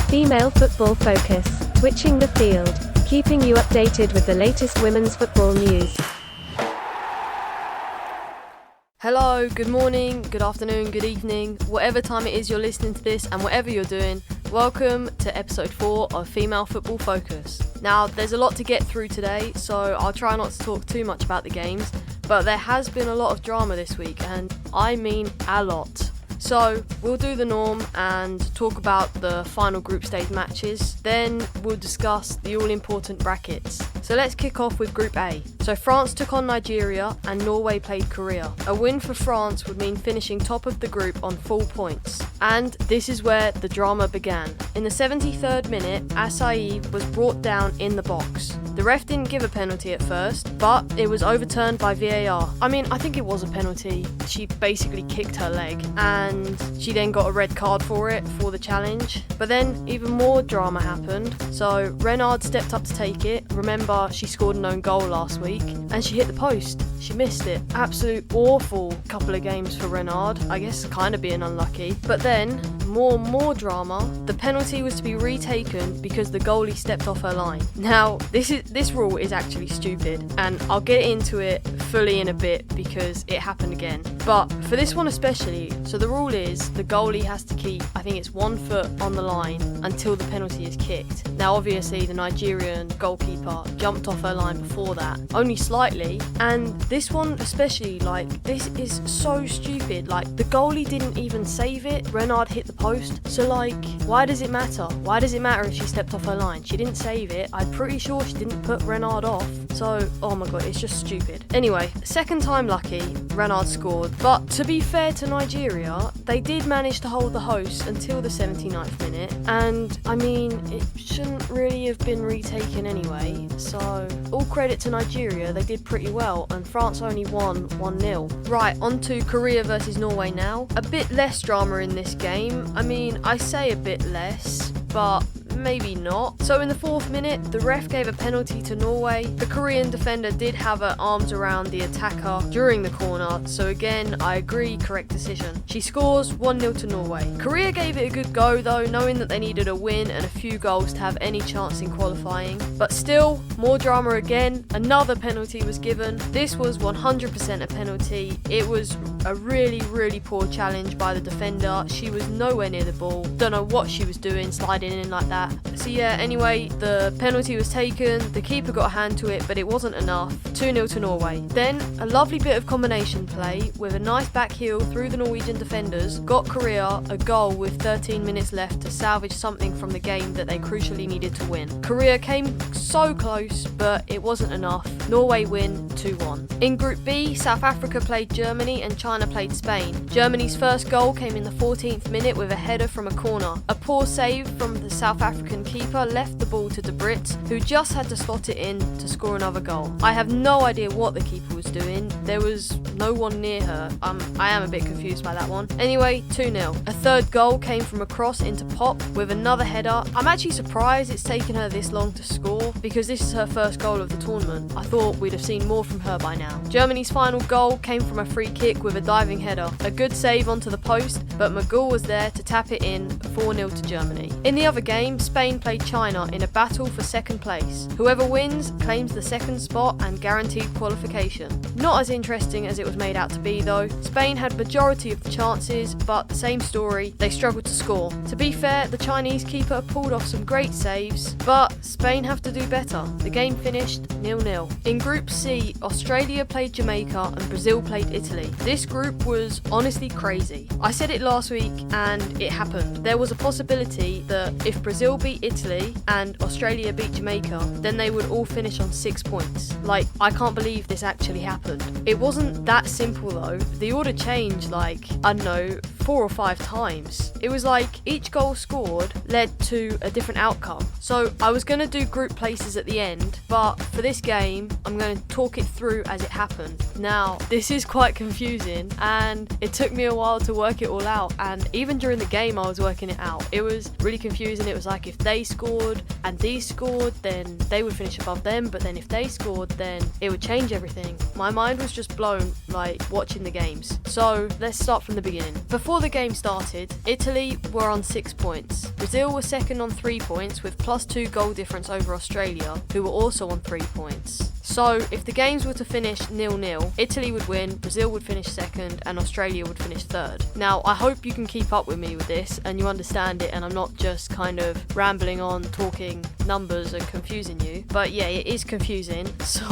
Female Football Focus, switching the field, keeping you updated with the latest women's football news. Hello, good morning, good afternoon, good evening, whatever time it is you're listening to this and whatever you're doing, welcome to episode 4 of Female Football Focus. Now, there's a lot to get through today, so I'll try not to talk too much about the games, but there has been a lot of drama this week, and I mean a lot. So, we'll do the norm and talk about the final group stage matches, then we'll discuss the all-important brackets. So let's kick off with Group A. So France took on Nigeria and Norway played Korea. A win for France would mean finishing top of the group on full points. And this is where the drama began. In the 73rd minute, Asai was brought down in the box. The ref didn't give a penalty at first, but it was overturned by VAR. I think it was a penalty. She basically kicked her leg, and she then got a red card for it, for the challenge. But then even more drama happened. So Renard stepped up to take it. Remember, she scored an own goal last week, and she hit the post. She missed it. Absolute awful couple of games for Renard. I guess kind of being unlucky. But then, more drama. The penalty was to be retaken because the goalie stepped off her line. Now, this rule is actually stupid, and I'll get into it fully in a bit because it happened again. But for this one especially, so the rule is the goalie has to keep, I think it's 1 foot on the line until the penalty is kicked. Now, obviously, the Nigerian goalkeeper jumped off her line before that, only slightly, and this one especially, this is so stupid. The goalie didn't even save it. Renard hit the post, so why does it matter? Why does it matter if she stepped off her line? She didn't save it. I'm pretty sure she didn't put Renard off, so oh my god, it's just stupid. Anyway, second time lucky, Renard scored, but to be fair to Nigeria, they did manage to hold the hosts until the 79th minute, and it shouldn't really have been retaken anyway, so all credit to Nigeria, they did pretty well, and France only won 1-0. Right, on to Korea versus Norway now. A bit less drama in this game. I say a bit less, but maybe not. So in the 4th minute, the ref gave a penalty to Norway. The Korean defender did have her arms around the attacker during the corner, so again, I agree, correct decision. She scores 1-0 to Norway. Korea gave it a good go though, knowing that they needed a win and a few goals to have any chance in qualifying. But still, more drama again. Another penalty was given. This was 100% a penalty. It was a really, really poor challenge by the defender. She was nowhere near the ball. Don't know what she was doing, sliding in like that. So yeah, anyway, the penalty was taken, the keeper got a hand to it, but it wasn't enough. 2-0 to Norway. Then, a lovely bit of combination play with a nice back heel through the Norwegian defenders got Korea a goal with 13 minutes left to salvage something from the game that they crucially needed to win. Korea came so close, but it wasn't enough. Norway win 2-1. In Group B, South Africa played Germany and China played Spain. Germany's first goal came in the 14th minute with a header from a corner. A poor save from the South African keeper left the ball to De Bruyne, who just had to slot it in to score another goal. I have no idea what the keeper was doing. There was no one near her. I am a bit confused by that one. Anyway, 2-0. A third goal came from a cross into Pop with another header. I'm actually surprised it's taken her this long to score because this is her first goal of the tournament. I thought we'd have seen more from her by now. Germany's final goal came from a free kick with a diving header. A good save onto the post, but Magul was there to tap it in. 4-0 to Germany. In the other game, Spain played China in a battle for second place. Whoever wins claims the second spot and guaranteed qualification. Not as interesting as it was made out to be though. Spain had majority of the chances, but same story, they struggled to score. To be fair, the Chinese keeper pulled off some great saves, but Spain have to do better. The game finished 0-0. In Group C, Australia played Jamaica and Brazil played Italy. This group was honestly crazy. I said it last week and it happened. There was a possibility that if Brazil beat Italy and Australia beat Jamaica, then they would all finish on 6 points. I can't believe this actually happened. It wasn't that simple though. The order changed 4 or 5 times. It was each goal scored led to a different outcome. So I was going to do group places at the end, but for this game, I'm going to talk it through as it happened. Now, this is quite confusing and it took me a while to work it all out, and even during the game I was working it out. It was really confusing. It was if they scored and these scored, then they would finish above them, but then if they scored, then it would change everything. My mind was just blown watching the games. So let's start from the beginning. Before Before the game started, Italy were on 6 points. Brazil were second on 3 points with +2 goal difference over Australia, who were also on 3 points. So, if the games were to finish 0-0, Italy would win, Brazil would finish second, and Australia would finish third. Now, I hope you can keep up with me with this, and you understand it, and I'm not just kind of rambling on, talking numbers and confusing you. But yeah, it is confusing, so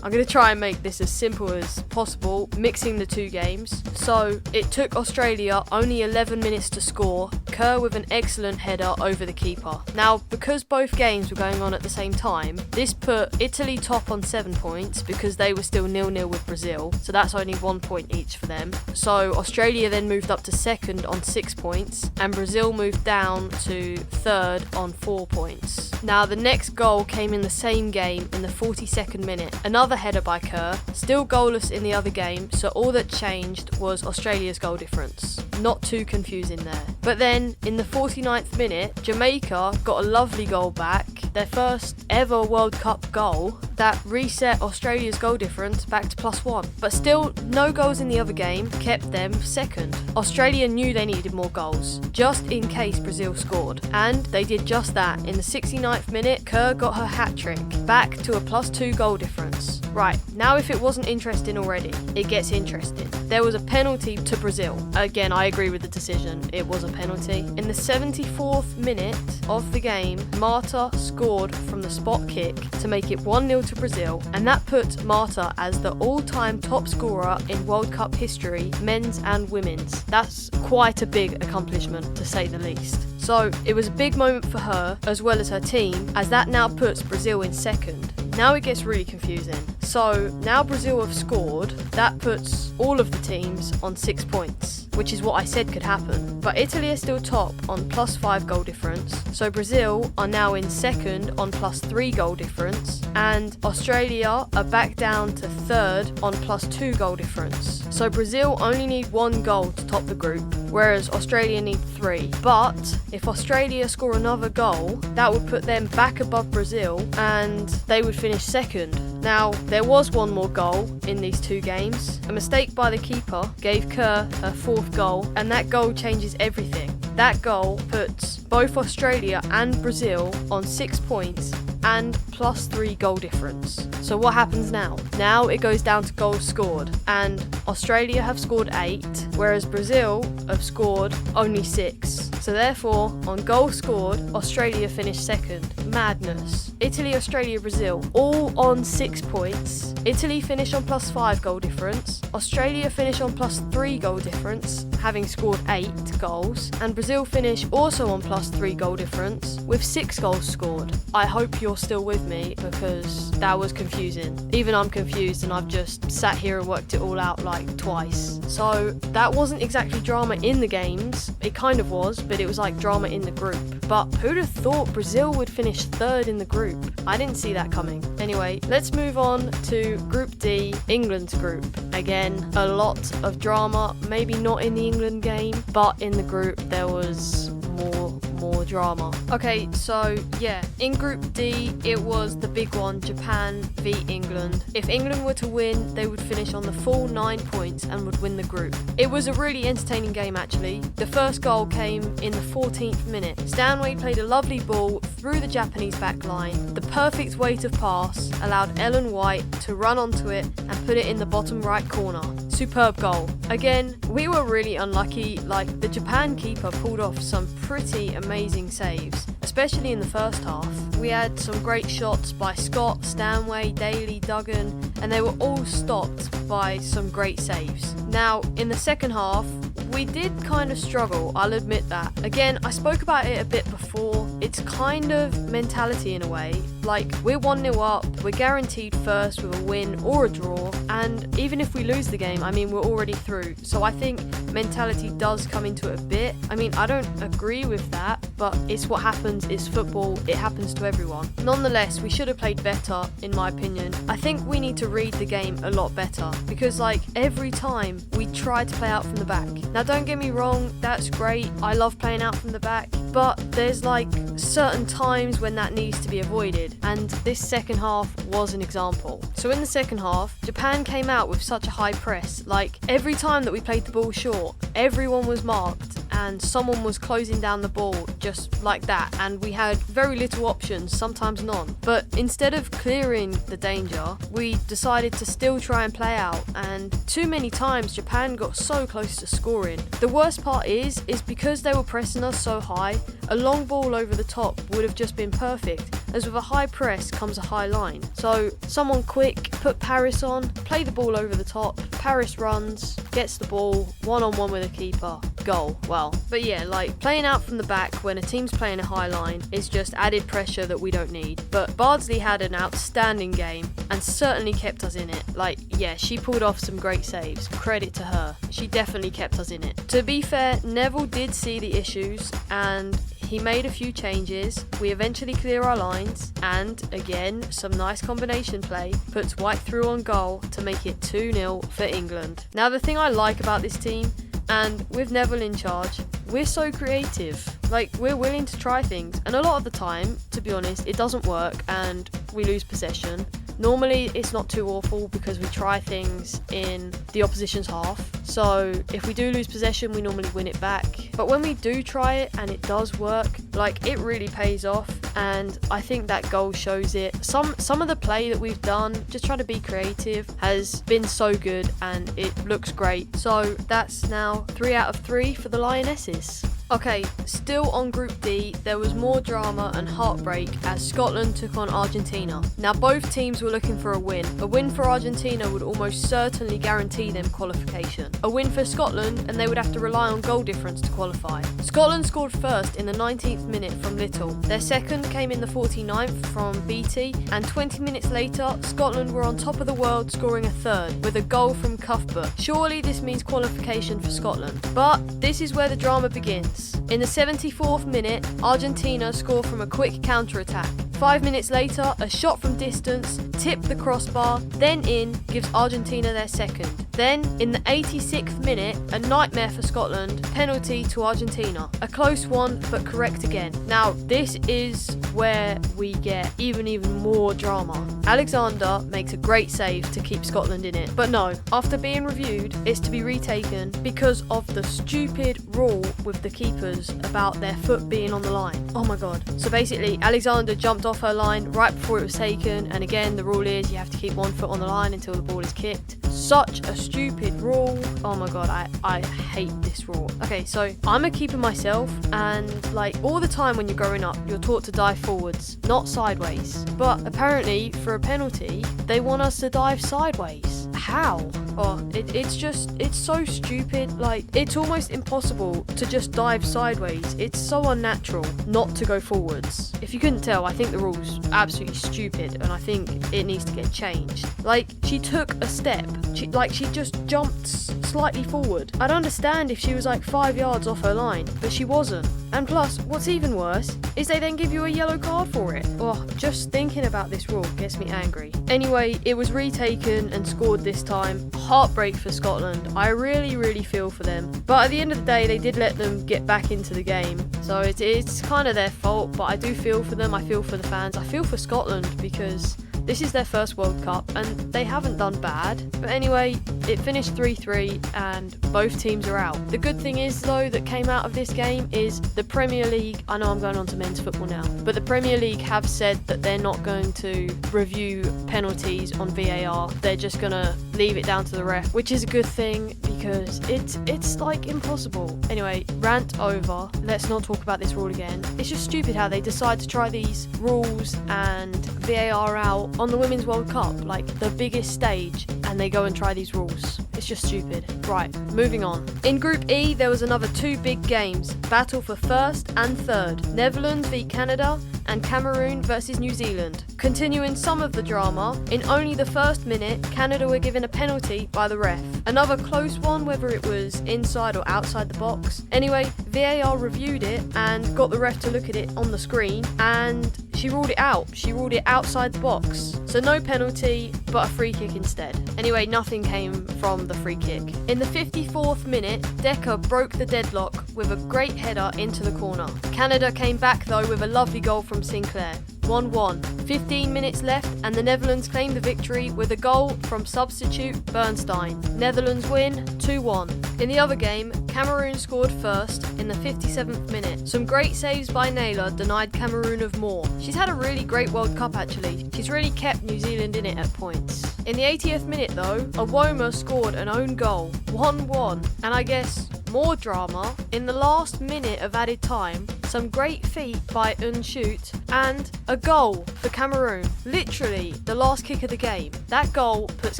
I'm going to try and make this as simple as possible, mixing the two games. So, it took Australia only 11 minutes to score, Kerr with an excellent header over the keeper. Now, because both games were going on at the same time, this put Italy top on 7 points because they were still 0-0 with Brazil, so that's only 1 point each for them. So Australia then moved up to second on 6 points, and Brazil moved down to third on 4 points. Now the next goal came in the same game in the 42nd minute, another header by Kerr, still goalless in the other game, so all that changed was Australia's goal difference. Not too confusing there. But then in the 49th minute, Jamaica got a lovely goal back, their first ever World Cup goal that reset Australia's goal difference back to +1. But still, no goals in the other game kept them second. Australia knew they needed more goals, just in case Brazil scored. And they did just that. In the 69th minute, Kerr got her hat-trick, back to a +2 goal difference. Right, now if it wasn't interesting already, it gets interesting. There was a penalty to Brazil. Again, I agree with the decision, it was a penalty. In the 74th minute of the game, Marta scored from the spot kick to make it 1-0 to Brazil, and that put Marta as the all-time top scorer in World Cup history, men's and women's. That's quite a big accomplishment, to say the least. So it was a big moment for her, as well as her team, as that now puts Brazil in second. Now it gets really confusing. So now Brazil have scored, that puts all of the teams on 6 points, which is what I said could happen. But Italy are still top on +5 goal difference, so Brazil are now in second on +3 goal difference, and Australia are back down to third on +2 goal difference. So Brazil only need 1 goal to top the group, whereas Australia need 3. But if Australia score another goal, that would put them back above Brazil, and they would finish second. Now, there was one more goal in these two games. A mistake by the keeper gave Kerr her 4th goal, and that goal changes everything. That goal puts both Australia and Brazil on 6 points and +3 goal difference. So what happens now? Now it goes down to goals scored, and Australia have scored 8, whereas Brazil have scored only 6. So therefore, on goals scored, Australia finished second. Madness. Italy, Australia, Brazil, all on 6 points. Italy finish on +5 goal difference. Australia finish on +3 goal difference, having scored 8 goals. And Brazil finish also on +3 goal difference, with 6 goals scored. I hope you're still with me, because that was confusing. Even I'm confused, and I've just sat here and worked it all out like twice. So that wasn't exactly drama in the games. It kind of was, but it was like drama in the group. But who'd have thought Brazil would finish third in the group? I didn't see that coming. Anyway, let's move on to Group D, England's group. Again, a lot of drama, maybe not in the England game, but in the group there was more drama. Okay, so yeah, in Group D, it was the big one, Japan v England. If England were to win, they would finish on the full 9 points and would win the group. It was a really entertaining game actually. The first goal came in the 14th minute. Stanway played a lovely ball through the Japanese back line. The perfect weight of pass allowed Ellen White to run onto it and put it in the bottom right corner. Superb goal. Again, we were really unlucky, like the Japan keeper pulled off some pretty amazing saves, especially in the first half. We had some great shots by Scott, Stanway, Daly, Duggan, and they were all stopped by some great saves. Now, in the second half, we did kind of struggle, I'll admit that. Again, I spoke about it a bit before. It's kind of mentality in a way. Like, we're 1-0 up, we're guaranteed first with a win or a draw, and even if we lose the game, I mean, we're already through. So I think mentality does come into it a bit. I mean, I don't agree with that, but it's what happens, it's football, it happens to everyone. Nonetheless, we should have played better, in my opinion. I think we need to read the game a lot better, because like every time we try to play out from the back. Now don't get me wrong, that's great, I love playing out from the back, but there's like certain times when that needs to be avoided, and this second half was an example. So in the second half, Japan came out with such a high press, like every time that we played the ball short, everyone was marked and someone was closing down the ball just like that, and we had very little options, sometimes none. But instead of clearing the danger, we decided to still try and play out, and too many times Japan got so close to scoring. The worst part is because they were pressing us so high, a long ball over the top would have just been perfect, as with a high press comes a high line. So someone quick, put Paris on, play the ball over the top, Paris runs, gets the ball, one-on-one with a keeper, goal. Well, but yeah, like playing out from the back when a team's playing a high line is just added pressure that we don't need. But Bardsley had an outstanding game and certainly kept us in it. Like, yeah, she pulled off some great saves, credit to her. She definitely kept us in it. To be fair, Neville did see the issues and he made a few changes. We eventually clear our lines, and again, some nice combination play puts White through on goal to make it 2-0 for England. Now, the thing I like about this team, and with Neville in charge, we're so creative. Like, we're willing to try things, and a lot of the time, to be honest, it doesn't work and we lose possession. Normally, it's not too awful because we try things in the opposition's half. So if we do lose possession, we normally win it back. But when we do try it and it does work, like it really pays off. And I think that goal shows it. Some of the play that we've done, just trying to be creative, has been so good and it looks great. So that's now 3 out of 3 for the Lionesses. Okay, still on Group D, there was more drama and heartbreak as Scotland took on Argentina. Now both teams were looking for a win. A win for Argentina would almost certainly guarantee them qualification. A win for Scotland and they would have to rely on goal difference to qualify. Scotland scored first in the 19th minute from Little. Their second came in the 49th from Beattie, and 20 minutes later, Scotland were on top of the world scoring a third with a goal from Cuthbert. Surely this means qualification for Scotland. But this is where the drama begins. In the 74th minute, Argentina score from a quick counter-attack. 5 minutes later, a shot from distance tipped the crossbar, then in, gives Argentina their second. Then, in the 86th minute, a nightmare for Scotland, penalty to Argentina. A close one, but correct again. Now, this is where we get even more drama. Alexander makes a great save to keep Scotland in it. But no, after being reviewed, it's to be retaken because of the stupid rule with the keepers about their foot being on the line. Oh my god. So basically, Alexander jumped off her line right before it was taken, and again, the rule is you have to keep one foot on the line until the ball is kicked. Such a stupid rule. Oh my god, I hate this rule. Okay, so I'm a keeper myself, and like all the time when you're growing up, you're taught to dive forwards, not sideways. But apparently, for a penalty, they want us to dive sideways. How? Oh, it's so stupid. Like, it's almost impossible to just dive sideways. It's so unnatural not to go forwards. If you couldn't tell, I think the rule's absolutely stupid, and I think it needs to get changed. Like, she took a step. She just jumped slightly forward. I'd understand if she was like 5 yards off her line, but she wasn't. And plus, what's even worse is they then give you a yellow card for it. Oh, just thinking about this rule gets me angry. Anyway, it was retaken and scored this time. Heartbreak for Scotland. I really feel for them. But at the end of the day, they did let them get back into the game. So it's kind of their fault, but I do feel for them. I feel for the fans. I feel for Scotland because this is their first World Cup and they haven't done bad. But anyway, it finished 3-3 and both teams are out. The good thing is though that came out of this game is the Premier League, I know I'm going on to men's football now, but the Premier League have said that they're not going to review penalties on VAR. They're just going to leave it down to the ref, which is a good thing because it's like impossible. Anyway, rant over. Let's not talk about this rule again. It's just stupid how they decide to try these rules and VAR out on the Women's World Cup, like the biggest stage, and they go and try these rules. It's just stupid. Right, moving on. In Group E, there was another two big games. Battle for first and third. Netherlands v Canada and Cameroon versus New Zealand. Continuing some of the drama, in only the first minute, Canada were given a penalty by the ref. Another close one, whether it was inside or outside the box. Anyway, VAR reviewed it and got the ref to look at it on the screen, and she ruled it out. She ruled it outside the box. So no penalty, but a free kick instead. Anyway, nothing came from the free kick. In the 54th minute, Decker broke the deadlock with a great header into the corner. Canada came back though with a lovely goal from Sinclair. 1-1. 15 minutes left and the Netherlands claimed the victory with a goal from substitute Bernstein. Netherlands win 2-1. In the other game, Cameroon scored first in the 57th minute. Some great saves by Naylor denied Cameroon of more. She's had a really great World Cup actually. She's really kept New Zealand in it at points. In the 80th minute though, Awoma scored an own goal. 1-1. And I guess more drama. In the last minute of added time, some great feet by Unshute and a goal for Cameroon. Literally the last kick of the game. That goal puts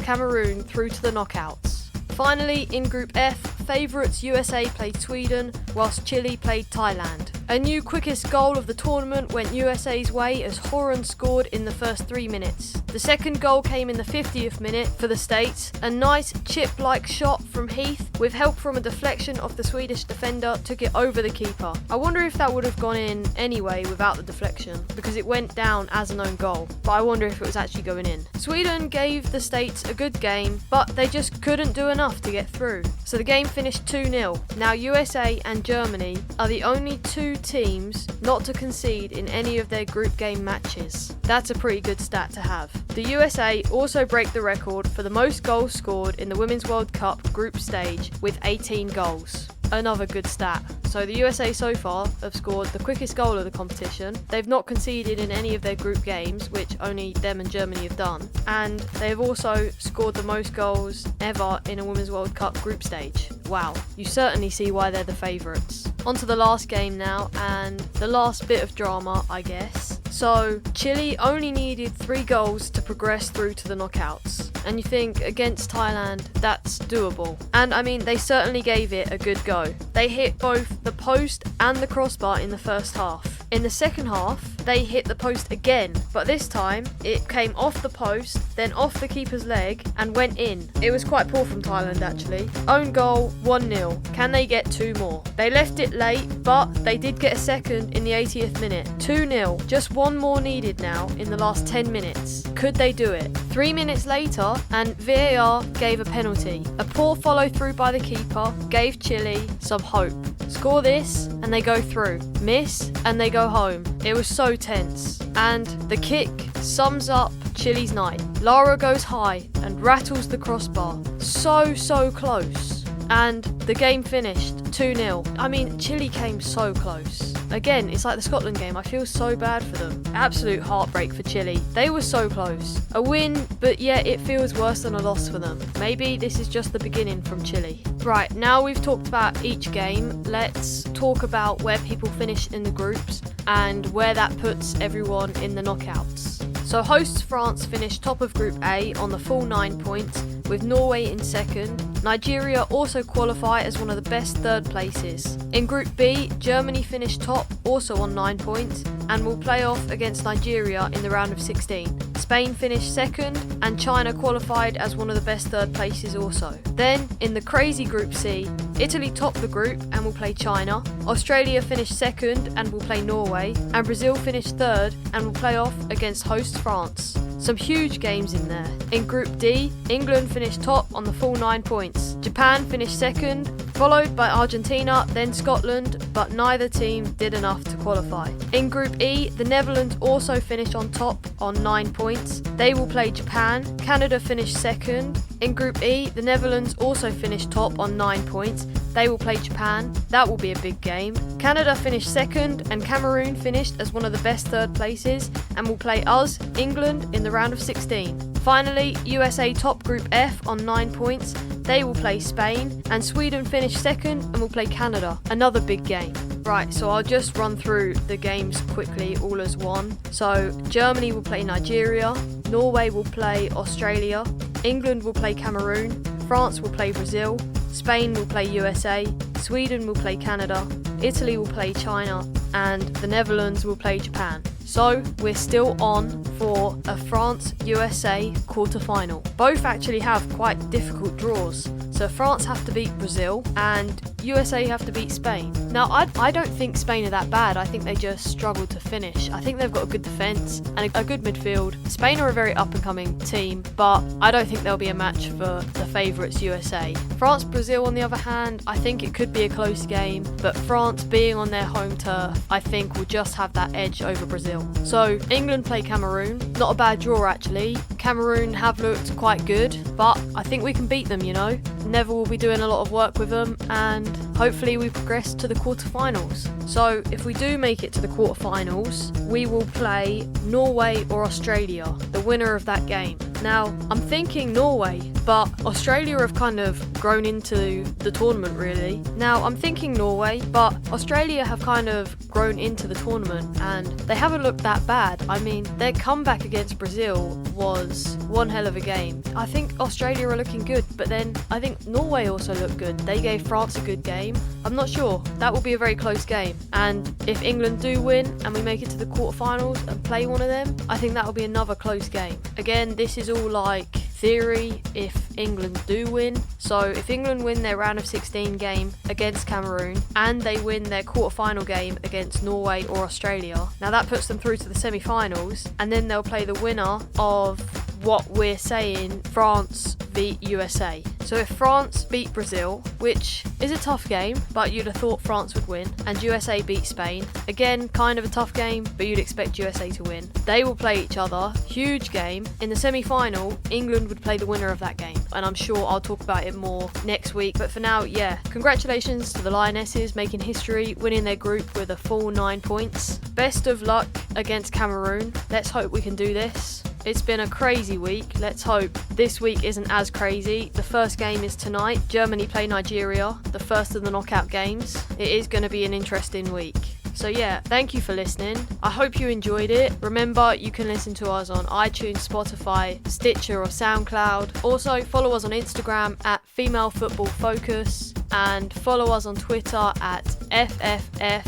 Cameroon through to the knockouts. Finally, in Group F, favourites USA played Sweden, whilst Chile played Thailand. A new quickest goal of the tournament went USA's way as Horan scored in the first 3 minutes. The second goal came in the 50th minute for the States. A nice chip-like shot from Heath, with help from a deflection of the Swedish defender, took it over the keeper. I wonder if that would have gone in anyway without the deflection, because it went down as an own goal, but I wonder if it was actually going in. Sweden gave the States a good game, but they just couldn't do enough to get through. So the game finished 2-0. Now USA and Germany are the only two teams not to concede in any of their group game matches. That's a pretty good stat to have. The USA also break the record for the most goals scored in the Women's World Cup group stage with 18 goals. Another good stat. So the USA so far have scored the quickest goal of the competition. They've not conceded in any of their group games, which only them and Germany have done. And they have also scored the most goals ever in a Women's World Cup group stage. Wow, you certainly see why they're the favourites. On to the last game now, and the last bit of drama, I guess. So, Chile only needed 3 goals to progress through to the knockouts. And you think, against Thailand, that's doable. And I mean, they certainly gave it a good go. They hit both the post and the crossbar in the first half. In the second half, they hit the post again, but this time it came off the post, then off the keeper's leg and went in. It was quite poor from Thailand actually. Own goal, 1-0. Can they get 2 more? They left it late, but they did get a second in the 80th minute. 2-0. Just 1 more needed now in the last 10 minutes. Could they do it? 3 minutes later, and VAR gave a penalty. A poor follow through by the keeper gave Chile some hope. Score this and they go through. Miss and they go home. It was so tense. And the kick sums up Chile's night. Lara goes high and rattles the crossbar. So close. And the game finished 2-0. I mean, Chile came so close. Again, it's like the Scotland game. I feel so bad for them. Absolute heartbreak for Chile. They were so close. A win, but yet it feels worse than a loss for them. Maybe this is just the beginning from Chile. Right, now we've talked about each game, let's talk about where people finish in the groups and where that puts everyone in the knockouts. So hosts France finished top of Group A on the full 9 points, with Norway in second. Nigeria also qualify as one of the best third places. In Group B, Germany finished top, also on 9 points, and will play off against Nigeria in the round of 16. Spain finished second, and China qualified as one of the best third places also. Then, in the crazy Group C, Italy topped the group and will play China, Australia finished second and will play Norway, and Brazil finished third and will play off against host France. Some huge games in there. In Group D, England finished top on the full 9 points. Japan finished second, followed by Argentina, then Scotland, but neither team did enough to qualify. In Group E, the Netherlands also finished on top on 9 points. They will play Japan. Canada finished second. In Group E, the Netherlands also finished top on 9 points. They will play Japan. That will be a big game. Canada finished second and Cameroon finished as one of the best third places and will play us, England, in the round of 16. Finally, USA top Group F on 9 points. They will play Spain, and Sweden finished second and will play Canada. Another big game. Right, so I'll just run through the games quickly all as one. So Germany will play Nigeria, Norway will play Australia, England will play Cameroon, France will play Brazil, Spain will play USA, Sweden will play Canada, Italy will play China, and the Netherlands will play Japan. So we're still on for a France-USA quarter-final. Both actually have quite difficult draws. So France have to beat Brazil and USA have to beat Spain. Now, I don't think Spain are that bad. I think they just struggled to finish. I think they've got a good defence and a good midfield. Spain are a very up-and-coming team, but I don't think there'll be a match for the favourites USA. France-Brazil, on the other hand, I think it could be a close game, but France being on their home turf, I think will just have that edge over Brazil. So England play Cameroon. Not a bad draw, actually. Cameroon have looked quite good, but I think we can beat them, you know. Neville will be doing a lot of work with them, and hopefully we progress to the quarterfinals. So if we do make it to the quarterfinals, we will play Norway or Australia, the winner of that game. Now, I'm thinking Norway, but Australia have kind of grown into the tournament, really. Now, I'm thinking Norway, but Australia have kind of grown into the tournament, and they haven't looked that bad. I mean, their comeback against Brazil was one hell of a game. I think Australia are looking good, but then I think Norway also looked good. They gave France a good game. I'm not sure. That will be a very close game. And if England do win and we make it to the quarterfinals and play one of them, I think that will be another close game. Again, this is all like theory if England do win. So if England win their round of 16 game against Cameroon and they win their quarterfinal game against Norway or Australia, now that puts them through to the semi-finals, and then they'll play the winner of what we're saying, France v USA. So if France beat Brazil, which is a tough game, but you'd have thought France would win, and USA beat Spain, again, kind of a tough game, but you'd expect USA to win. They will play each other, huge game. In the semi-final, England would play the winner of that game, and I'm sure I'll talk about it more next week. But for now, yeah, congratulations to the Lionesses making history, winning their group with a full 9 points. Best of luck against Cameroon. Let's hope we can do this. It's been a crazy week. Let's hope this week isn't as crazy. The first game is tonight. Germany play Nigeria, the first of the knockout games. It is going to be an interesting week. So yeah, thank you for listening. I hope you enjoyed it. Remember, you can listen to us on iTunes, Spotify, Stitcher or SoundCloud. Also, follow us on Instagram at Female Football Focus and follow us on Twitter at FFFPodCST.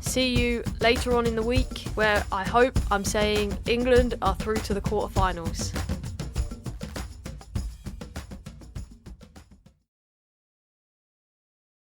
See you later on in the week where I hope I'm saying England are through to the quarterfinals.